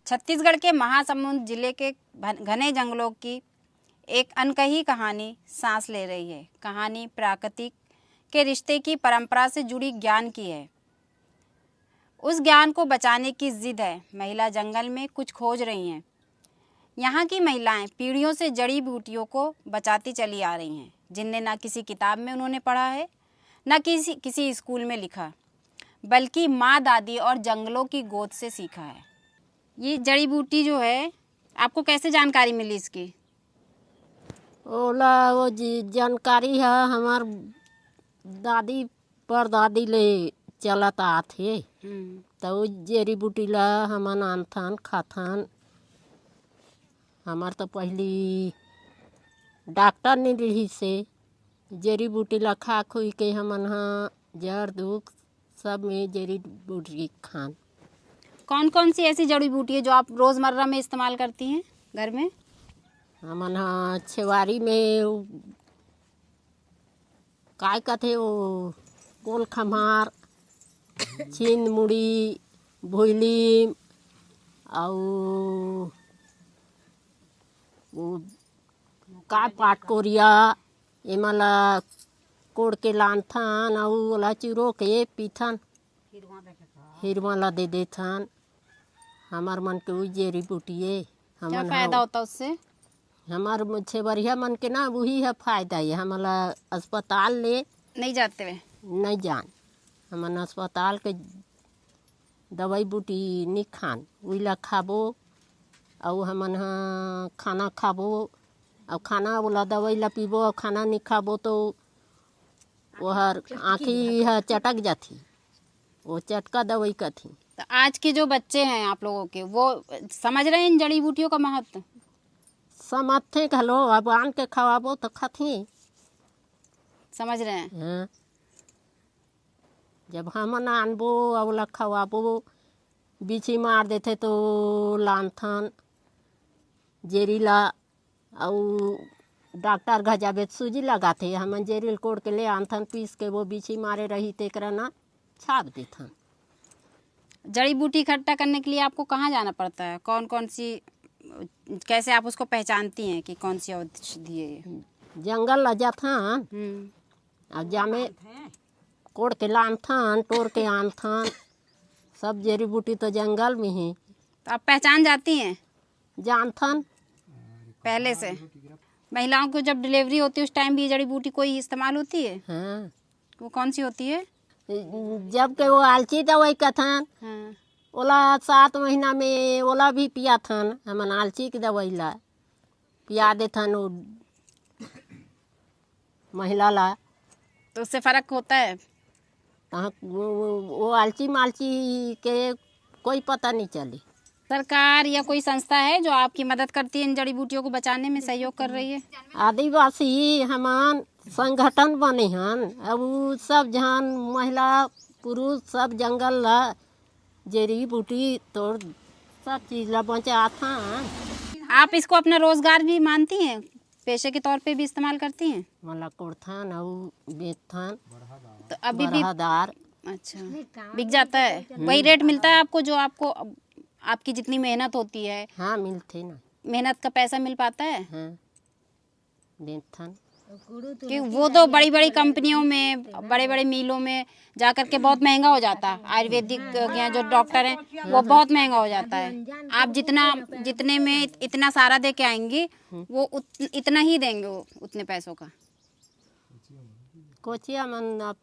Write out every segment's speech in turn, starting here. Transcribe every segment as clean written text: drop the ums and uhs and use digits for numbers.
छत्तीसगढ़ के महासमुंद जिले के घने जंगलों की एक अनकही कहानी सांस ले रही है। कहानी प्राकृतिक के रिश्ते की परंपरा से जुड़ी ज्ञान की है। उस ज्ञान को बचाने की जिद है। महिला जंगल में कुछ खोज रही हैं। यहाँ की महिलाएं पीढ़ियों से जड़ी बूटियों को बचाती चली आ रही हैं, जिन्हें ना किसी किताब में उन्होंने पढ़ा है, ना किसी स्कूल में लिखा, बल्कि माँ, दादी और जंगलों की गोद से सीखा है। ये जड़ी बूटी जो है, आपको कैसे जानकारी मिली इसकी? ओला वो जानकारी है हमार दादी परदादी ले चलत आथे। तो जड़ी बूटी ला हमन आनथन खाथन। हमार तो पहली डॉक्टर नहीं रही से जड़ी बूटी ला खा खुई के हमन हाँ जड़ दुख सब में जड़ी बूटी खान। कौन कौन सी ऐसी जड़ी बूटी है जो आप रोज़मर्रा में इस्तेमाल करती हैं घर में? हमन हाँ छेवारी में काय कथे वो कोल खम्हार छीन मुड़ी भोइली और वो का पाट कोरिया एमला कोड़ के लानथन और ओला चुरो के पीथन हिरवा ला दे देथन। हमार मन के वही जड़ी बूटिए क्या फायदा होता है उससे? हमार छेवरिया मन के ना वही है फायदा है। हमला अस्पताल ले नहीं जाते हुए नहीं जान, हमन अस्पताल के दवाई बूटी नहीं खान, वही ला खाबो और हमन हाँ खाना खाबो और खाना वाला दवाई ला पीबो और खाना नहीं खाबो तो वह आँखी है चटक जाती, वो चटका दवाई का थी। तो आज के जो बच्चे हैं आप लोगों के, वो समझ रहे हैं इन जड़ी बूटियों का महत्व? समझते घलो, अब आन के खवाबो तो खाती समझ रहे हैं। हाँ। जब हमन आनबो और खवाबो बीछी मार देते तो लानथन जेरी ला और डॉक्टर घर जाबे सूजी लगाते। हमन जेरिल कोड़ के ले आनथन पीस के वो बीछी मारे रही तेकरा ना छाप देथन। जड़ी बूटी इकट्ठा करने के लिए आपको कहाँ जाना पड़ता है? कौन कौन सी, कैसे आप उसको पहचानती हैं कि कौन सी औषधि है ये? जंगल ला जाथन और जामे कोड़ के लानथन तोड़ के आनथन। सब जड़ी बूटी तो जंगल में ही। तो आप पहचान जाती हैं जानथन पहले से? महिलाओं को जब डिलीवरी होती है उस टाइम भी ये जड़ी बूटी कोई इस्तेमाल होती है? हाँ। वो कौन सी होती है? जब के वो आलची दवाई कथन हाँ। ओला 7 महीना में ओला भी पिया थन। हमन आलची की दवाई ला पिया देथन वो महिला ला। तो उससे फ़र्क होता है? वो आलची मालची के कोई पता नहीं चली। सरकार या कोई संस्था है जो आपकी मदद करती है इन जड़ी बूटियों को बचाने में, सहयोग कर रही है? आदिवासी हमान संगठन बने हन। अब उ सब जहान महिला पुरुष सब जंगल ला जड़ी बूटी तो सब चीज़ ला बचाथन। आप इसको अपना रोजगार भी मानती हैं? पेशे के तौर पे भी इस्तेमाल करती हैं? मला कोड़थन और बेचथन तो अभी भी बरहदार। अच्छा, बिक जाता है? वही रेट मिलता है आपको जो आपको आपकी जितनी मेहनत होती है? हाँ मिलते ना। मेहनत का पैसा मिल पाता है? हाँ देथन। कि वो तो बड़ी बड़ी कंपनियों में, बड़े बड़े मिलों में जा कर के बहुत महंगा हो जाता है। आयुर्वेदिक यहाँ जो डॉक्टर हैं वो बहुत महंगा हो जाता है। आप जितने में इतना सारा दे के आएंगी वो इतना ही देंगे, वो उतने पैसों का। कोचिया मन आप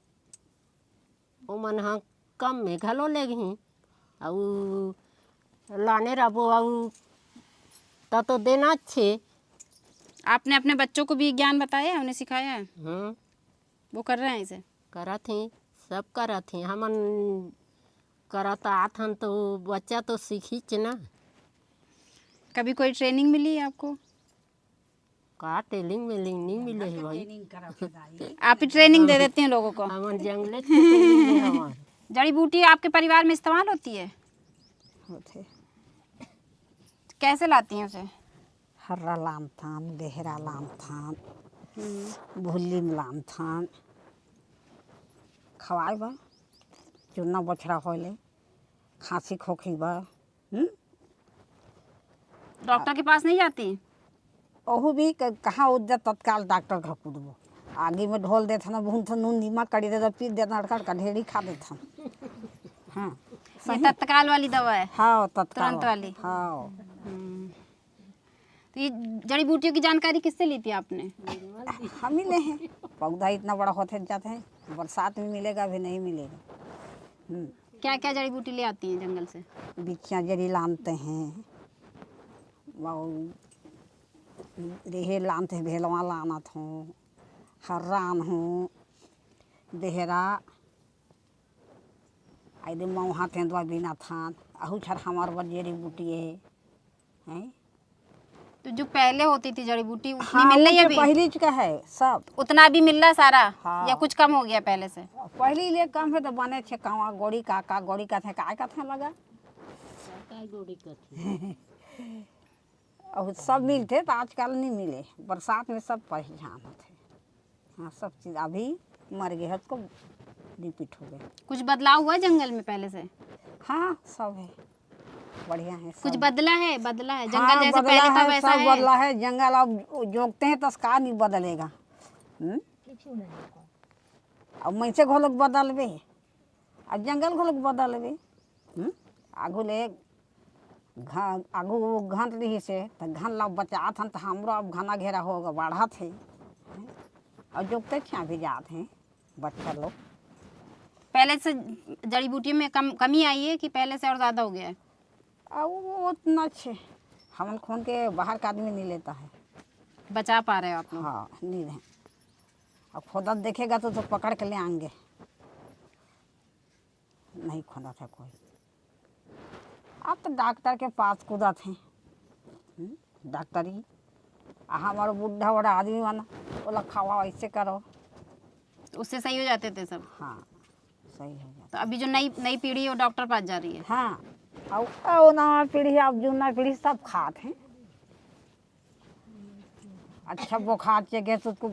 वो मन हाँ कम में घलो ले गई और लाने रबो और तो देना अच्छे। आपने अपने बच्चों को भी ज्ञान बताया है, उन्हें सिखाया है? वो कर रहे हैं इसे? करत ही सब करत ही। हमन करत आथन तो बच्चा तो सीखी ना। कभी कोई ट्रेनिंग मिली है आपको? का ट्रेनिंग मिलिंग नहीं मिले है भाई। आप ही ट्रेनिंग दे देते हैं लोगों को? हमन जंगले से ट्रेनिंग ले हमार। जड़ी बूटी आपके परिवार में इस्तेमाल होती है? होते कैसे लाती हैं उसे? हर्रा लाम थान, बेहरा लाम थान, भुल्ली में लाम थान खवाए बा चूना बछड़ा होले खांसी खोखी बा डॉक्टर के पास नहीं जाती? ओहू भी कहाँ उद्या तत्काल डॉक्टर घर कूदबो। आगे में ढोल देता ना भून नून नीमक कड़ी देता पी देता अड़कड़ का ढेरी खा देता। हाँ ये तत्काल वाली दवा है? हाँ तत्काल तुरंत वाली? हाँ। तो ये जड़ी बूटियों की जानकारी किससे ली थी आपने? हम ही ले हैं। पौधा इतना बड़ा होते जाते हैं, बरसात में मिलेगा भी नहीं मिलेगा। क्या क्या जड़ी बूटी ले आती हैं जंगल से? बिच्छियाँ जड़ी लानते हैं, रेहे लानते हैं, भेलवा लानत हूँ, हर्रान हूँ, देहरा आइदे मऊहा तेंदुआ बिना थान आहू छर हमार बर जड़ी बूटी है। तो जो पहले होती थी जड़ी बूटी उतनी हाँ, मिल रही है वो अभी? पहली का है सब। उतना भी मिल रहा है सारा? हाँ। या कुछ कम हो गया पहले से? पहली ले कम है तो बने थे कावा गोड़ी काका गोड़ी का थे काय का थे लगा और सब मिलते तो आजकल नहीं मिले। बरसात में सब पहचान होते। हाँ सब चीज़ अभी मर गए हैं, उसको रिपीट हो गए। कुछ बदलाव हुआ जंगल में पहले से? हाँ सब है, बढ़िया है सब। कुछ बदला है? बदला है जंगल? हाँ, जैसे बदला पहले था है, वैसा सब है? बदला है। जंगल अब जोगते हैं तो का नहीं बदलेगा। अब मैसे घोलक बदलबे अब जंगल घोलक बदलबे। आगू ले आगू घन रही से तो घन ला बचात हन तो हमरो अब घना घेरा होगा बढ़त है। और जोगते क्या भी जाते हैं बच्चा लोग। पहले से जड़ी बूटियों में कमी आई है कि पहले से और ज़्यादा हो गया है? अब वो उतना अच्छे हमन खून के बाहर का आदमी नहीं लेता है। बचा पा रहे हो आप लोग? हाँ नहीं रहे। अब खोदत देखेगा तो पकड़ के ले आएंगे। नहीं खोदा था कोई। अब तो डॉक्टर के पास कूदत हैं। डॉक्टरी हमारा बुढ़ा बड़ा आदमी बना बोला खावा ऐसे करो तो उससे सही हो जाते थे सब? हाँ सही हो जाता। तो अभी जो नई पीढ़ी है वो डॉक्टर पास जा रही है? हाँ और नवा पीढ़ी अब जूना पीढ़ी सब खाते हैं। अच्छा बुखार चेके तो उसको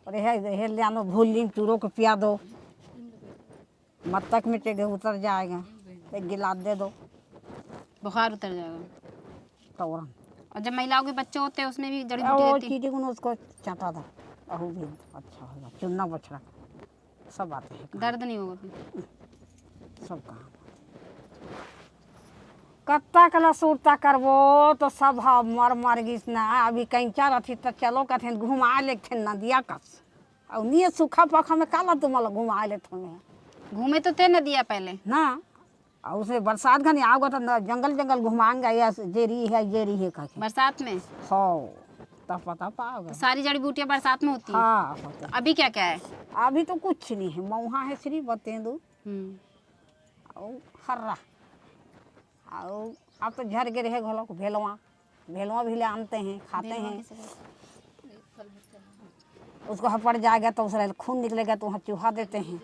रहे ले आनो भूल लीम चूरों को पिया दो, मत्तक में चेके उतर जाएगा, एक गिलास दे दो बुखार उतर जाएगा। तौरन। और जब महिलाओं के बच्चे होते हैं उसमें भी जड़ी वो बूटी देती? चीटी को उसको चाटा दो, अहू भी अच्छा होगा। चुनना बछड़ा सब आते हैं। दर्द नहीं होगा फिर? सब कहाँ कत्ता कला सूरता करबो तो सब मर मर गिस ना। अभी कैंचा रथी तो चलो कथे घुमा लेते नदिया कस और नहीं सूखा पखा में काला तुम घुमा लेते घूमे तो थे नदिया पहले ना। और उसे बरसात घनी आओगे तो जंगल जंगल घुमाएंगे या जेरी है कह बरसात में? हो तब पता पाओगे। तो सारी जड़ी बूटियाँ बरसात में होती हैं? हाँ होता। अभी क्या क्या है? अभी तो कुछ नहीं है। मऊहा है सिर्फ बतेंदू और हर्रा और अब तो झर के रहे घोलो भेलवा भी ले आनते हैं खाते हैं। उसको हपड़ जाएगा तो उसका खून निकलेगा तो वहाँ चूहा देते हैं।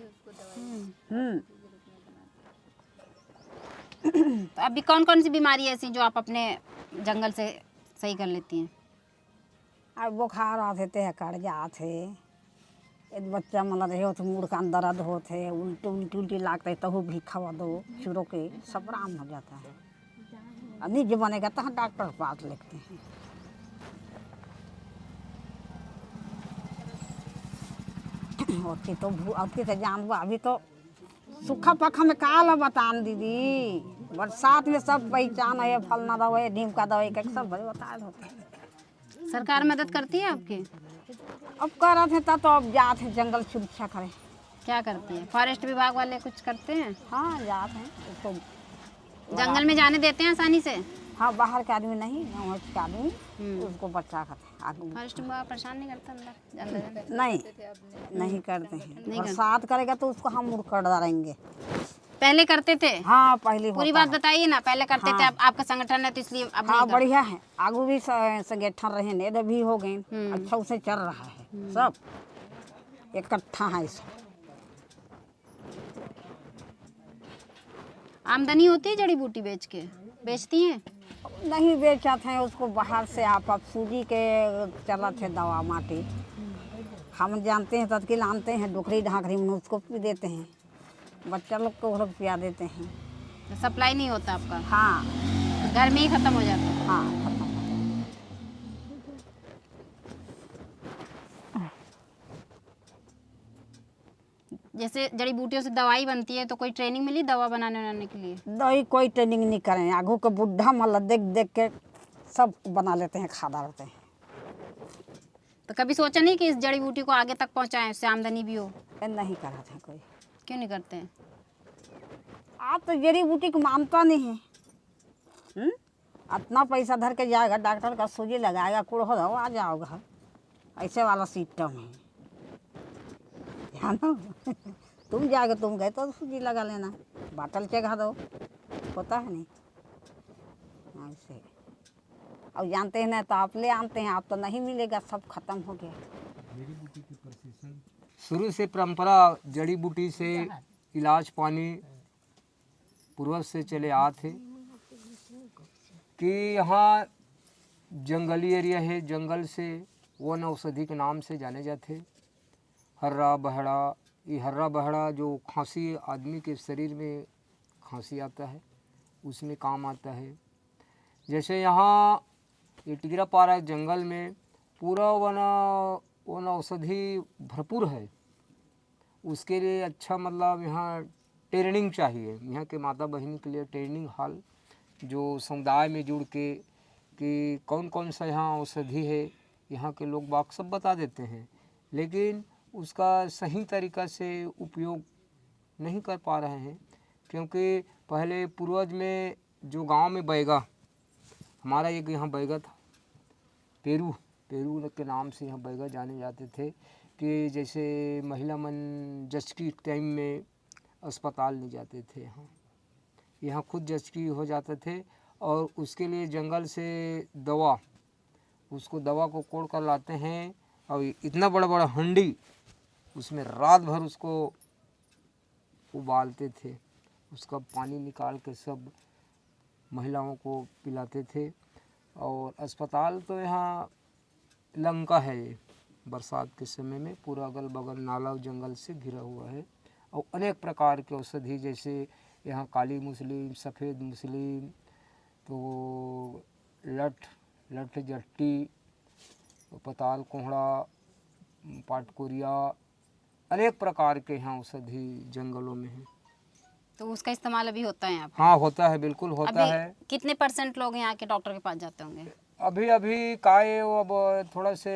तो अभी कौन कौन सी बीमारी है ऐसी जो आप अपने जंगल से सही कर लेती हैं? अब बुखार आते थे कर्जा आते एक बच्चा मतलब रहे तो मूड का दर्द होते उल्टी लागते तो भी खवा दो चूरों के सब आराम हो जाता है। नहीं जो बनेगा तो हम डॉक्टर के पास लिखते हैं। तो जानबो अभी तो सूखा पखा में काला बतान दीदी। बरसात में सब पहचान है, फलना दवाई नीम का दवाई का सब बताए होते हैं। सरकार मदद करती है आपकी? अब कर रहे थे तब तो अब जाते हैं जंगल सुरक्षा करें। क्या करती है? फॉरेस्ट विभाग वाले कुछ करते हैं? हाँ जाते हैं उसको जंगल में जाने देते हैं आसानी से? हाँ बाहर के आदमी नहीं, गाँव के आदमी उसको बचा करते हैं आदमी। फॉरेस्ट विभाग परेशान नहीं करता अंदर? नहीं करते हैं। बरसात करेगा तो उसको हम मुड़कर डालेंगे। पहले करते थे? हाँ पहले पूरी बात बताइए ना। पहले करते थे, अब आपका संगठन है तो इसलिए अब हाँ नहीं कर- बढ़िया है। आगू भी संगठन रहे ने भी हो गए, अच्छा उसे चल रहा है सब इकट्ठा है। सब आमदनी होती है जड़ी बूटी बेचती हैं? नहीं बेचते हैं उसको बाहर से। आप सूजी के चलत है दवा माटी हम जानते हैं, तत्किल आनते हैं डोकरी ढाकरी में उसको पी देते हैं। बच्चा लोग को लोग पिया देते हैं। तो सप्लाई नहीं होता आपका? हाँ घर में ही खत्म हो जाता है? हाँ खत्म। जैसे जड़ी बूटियों से दवाई बनती है, तो कोई ट्रेनिंग मिली दवा बनाने के लिए? दही कोई ट्रेनिंग नहीं करें, आगू के बुढ़ा मतलब देख देख के सब बना लेते हैं, खादा रहते हैं। तो कभी सोचा नहीं कि इस जड़ी बूटी को आगे तक पहुंचाएं, उससे आमदनी भी हो? ये नहीं करा था कोई। क्यों नहीं करते हैं? आप तो जड़ी बूटी को मानता नहीं है। इतना पैसा धर के जाएगा, डॉक्टर का सूजी लगाएगा, कुड़ हो जाओ आ जाओ घर, ऐसे वाला सिस्टम है, जानो। तुम जाओगे, तुम गए तो सूजी लगा लेना, बाटल चढ़ा दो, होता है नहीं ऐसे। और जानते हैं ना तो आप ले आते हैं, आप तो नहीं मिलेगा, सब खत्म हो गया। शुरू से परंपरा जड़ी बूटी से इलाज पानी पूर्वज से चले आते कि यहाँ जंगली एरिया है, जंगल से वन औषधि के नाम से जाने जाते। हर्रा बहड़ा, ये हर्रा बहड़ा जो खांसी, आदमी के शरीर में खांसी आता है उसमें काम आता है। जैसे यहाँ ये टिगरापारा जंगल में पूरा वन औषधि भरपूर है, उसके लिए अच्छा मतलब यहाँ ट्रेनिंग चाहिए। यहाँ के माता बहन के लिए ट्रेनिंग हॉल जो समुदाय में जुड़ के कि कौन कौन सा यहाँ औषधि है, यहाँ के लोग बाग सब बता देते हैं, लेकिन उसका सही तरीक़ा से उपयोग नहीं कर पा रहे हैं। क्योंकि पहले पूर्वज में जो गांव में बैगा, हमारा एक यहाँ बैगा था, पेरू के नाम से यहाँ बैगा जाने जाते थे कि जैसे महिला मन जचकी टाइम में अस्पताल नहीं जाते थे, यहाँ खुद जचकी हो जाते थे और उसके लिए जंगल से दवा, उसको दवा को कोड़ कर लाते हैं और इतना बड़ा बड़ा हंडी, उसमें रात भर उसको उबालते थे, उसका पानी निकाल के सब महिलाओं को पिलाते थे। और अस्पताल तो यहाँ लंका है, ये बरसात के समय में पूरा अगल बगल नाला जंगल से घिरा हुआ है। और अनेक प्रकार के औषधि जैसे यहाँ काली मुस्लिम, सफ़ेद मुस्लिम, तो लठ जट्टी, पताल कोहड़ा, पाटकोरिया, अनेक प्रकार के यहाँ औषधि जंगलों में है। तो उसका इस्तेमाल अभी होता है यहाँ पे? हाँ होता है, बिल्कुल होता है। कितने % लोग यहाँ के डॉक्टर के पास जाते होंगे? अभी काय अब थोड़ा से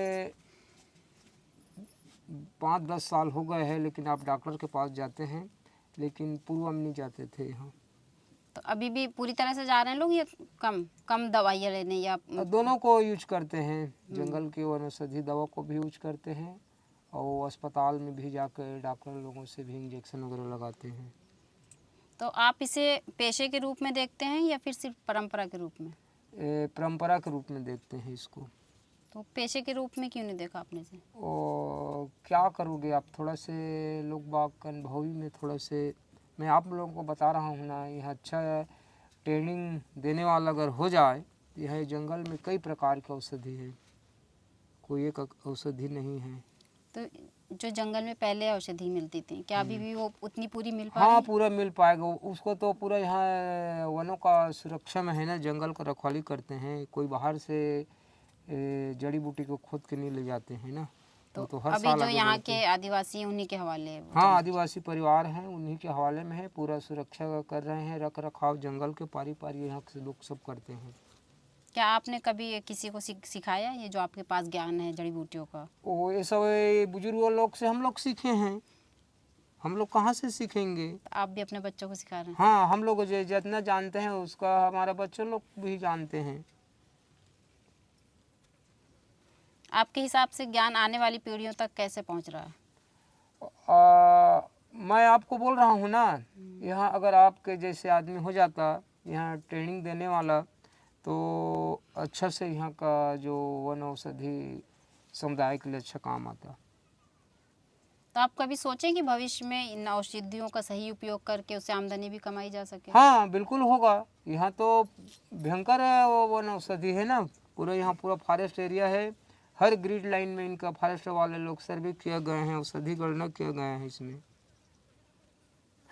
5-10 साल हो गए हैं, लेकिन आप डॉक्टर के पास जाते हैं, लेकिन पूर्व में नहीं जाते थे यहाँ। तो अभी भी पूरी तरह से जा रहे हैं लोग या कम दवाइयाँ लेने, या? दोनों को यूज करते हैं, जंगल की वनौषधि दवा को भी यूज करते हैं और अस्पताल में भी जाकर डॉक्टर लोगों से भी इंजेक्शन वगैरह लगाते हैं। तो आप इसे पेशे के रूप में देखते हैं या फिर सिर्फ परंपरा के रूप में? परंपरा के रूप में देखते हैं इसको। तो पेशे के रूप में क्यों नहीं देखा आपने से? और क्या करोगे आप, थोड़ा से लोग बाग अनुभवी में थोड़ा से मैं आप लोगों को बता रहा हूँ ना, यह अच्छा ट्रेनिंग देने वाला अगर हो जाए, यह जंगल में कई प्रकार की औषधि है, कोई एक औषधि नहीं है। तो जो जंगल में पहले औषधि मिलती थी, क्या अभी भी वो उतनी पूरी मिल पा हाँ रही है? पूरा मिल पाएगा उसको, तो पूरा यहाँ वनों का सुरक्षा में है ना, जंगल का रखवाली करते हैं, कोई बाहर से जड़ी बूटी को खोद के नहीं ले जाते हैं ना। तो हर अभी साल जो आगे यहाँ बढ़ते के आदिवासी हैं उन्हीं के हवाले है वो हाँ आदिवासी परिवार हैं, उन्हीं के हवाले में है, पूरा सुरक्षा कर रहे हैं, रख रखाव जंगल के पारी पारी यहाँ के लोग सब करते हैं। क्या आपने कभी किसी को सिखाया ये जो आपके पास ज्ञान है जड़ी बूटियों का? वो ये सब बुजुर्ग लोग से हम लोग सीखे हैं, हम लोग कहाँ से सीखेंगे। तो आप भी अपने बच्चों को सिखा रहे हैं? हाँ हम लोग जितना जानते हैं उसका हमारे बच्चे लोग भी जानते हैं। आपके हिसाब से ज्ञान आने वाली पीढ़ियों तक कैसे पहुंच रहा है? मैं आपको बोल रहा हूँ ना, यहाँ अगर आपके जैसे आदमी हो जाता यहाँ ट्रेनिंग देने वाला, तो अच्छा से यहाँ का जो वन औषधि समुदाय के लिए अच्छा काम आता। तो आप कभी सोचें कि भविष्य में इन औषधियों का सही उपयोग करके उससे आमदनी भी कमाई जा सके? हाँ बिल्कुल होगा, यहाँ तो भयंकर वन औषधि है ना, पूरा यहाँ पूरा फॉरेस्ट एरिया है, हर ग्रिड लाइन में इनका फॉरेस्ट वाले लोग सर्वे किए गए हैं, औषधि गणना किए गए हैं, इसमें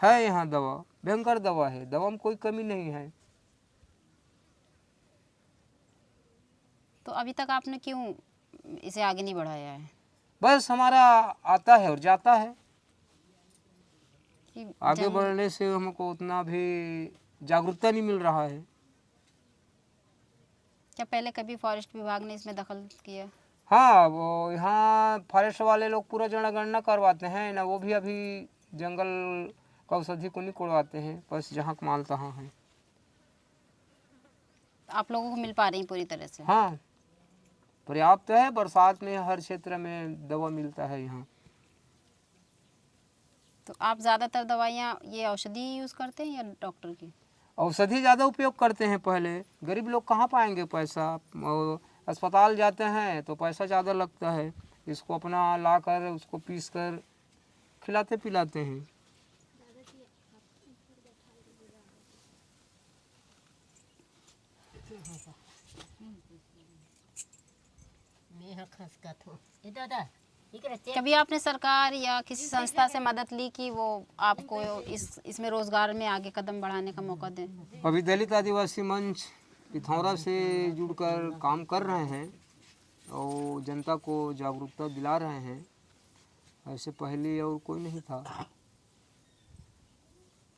है यहाँ दवा, भयंकर दवा है, दवा में कोई कमी नहीं है। तो अभी तक आपने क्यों इसे आगे नहीं बढ़ाया है? बस हमारा आता है और जाता है, कि आगे बढ़ने से हमको उतना भी जागरूकता नहीं मिल रहा है। क्या पहले कभी फॉरेस्ट विभाग ने इसमें दखल किया? हाँ, वो यहाँ फॉरेस्ट वाले लोग पूरा जनगणना करवाते हैं ना, वो भी अभी जंगल का औषधि को नहीं कोड़वाते हैं, बस जहाँ का माल तहाँ है। आप लोगों को मिल पा रही पूरी तरह से? हाँ, पर्याप्त है। बरसात में हर क्षेत्र में दवा मिलता है यहाँ। तो आप ज़्यादातर दवाइयाँ ये औषधि यूज़ करते हैं या डॉक्टर की? औषधि ज़्यादा उपयोग करते हैं। पहले गरीब लोग कहाँ पाएंगे पैसा, और अस्पताल जाते हैं तो पैसा ज़्यादा लगता है। इसको अपना ला कर उसको पीस कर खिलाते पिलाते हैं। कभी आपने सरकार या किसी संस्था से मदद ली कि वो आपको इसमें रोजगार में आगे कदम बढ़ाने का मौका दें? अभी दलित आदिवासी मंच पिथौरा से जुड़कर काम कर रहे हैं और जनता को जागरूकता दिला रहे हैं। ऐसे पहले और कोई नहीं था।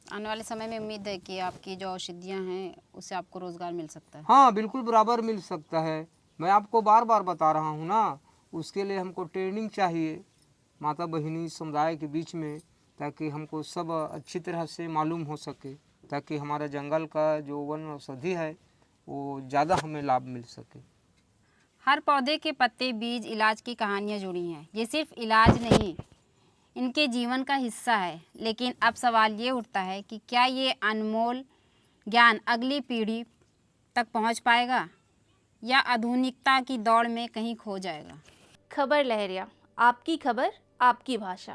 आने वाले समय में उम्मीद है कि आपकी जो औषधियाँ हैं उससे आपको रोजगार मिल सकता है? हाँ, बिल्कुल बराबर मिल सकता है। मैं आपको बार बार बता रहा हूँ ना, उसके लिए हमको ट्रेनिंग चाहिए माता बहिनी समुदाय के बीच में, ताकि हमको सब अच्छी तरह से मालूम हो सके, ताकि हमारा जंगल का जो वन औषधि है वो ज़्यादा हमें लाभ मिल सके। हर पौधे के पत्ते, बीज, इलाज की कहानियाँ जुड़ी हैं। ये सिर्फ इलाज नहीं, इनके जीवन का हिस्सा है। लेकिन अब सवाल ये उठता है कि क्या ये अनमोल ज्ञान अगली पीढ़ी तक पहुंच पाएगा या आधुनिकता की दौड़ में कहीं खो जाएगा? खबर लहरिया, आपकी खबर, आपकी भाषा।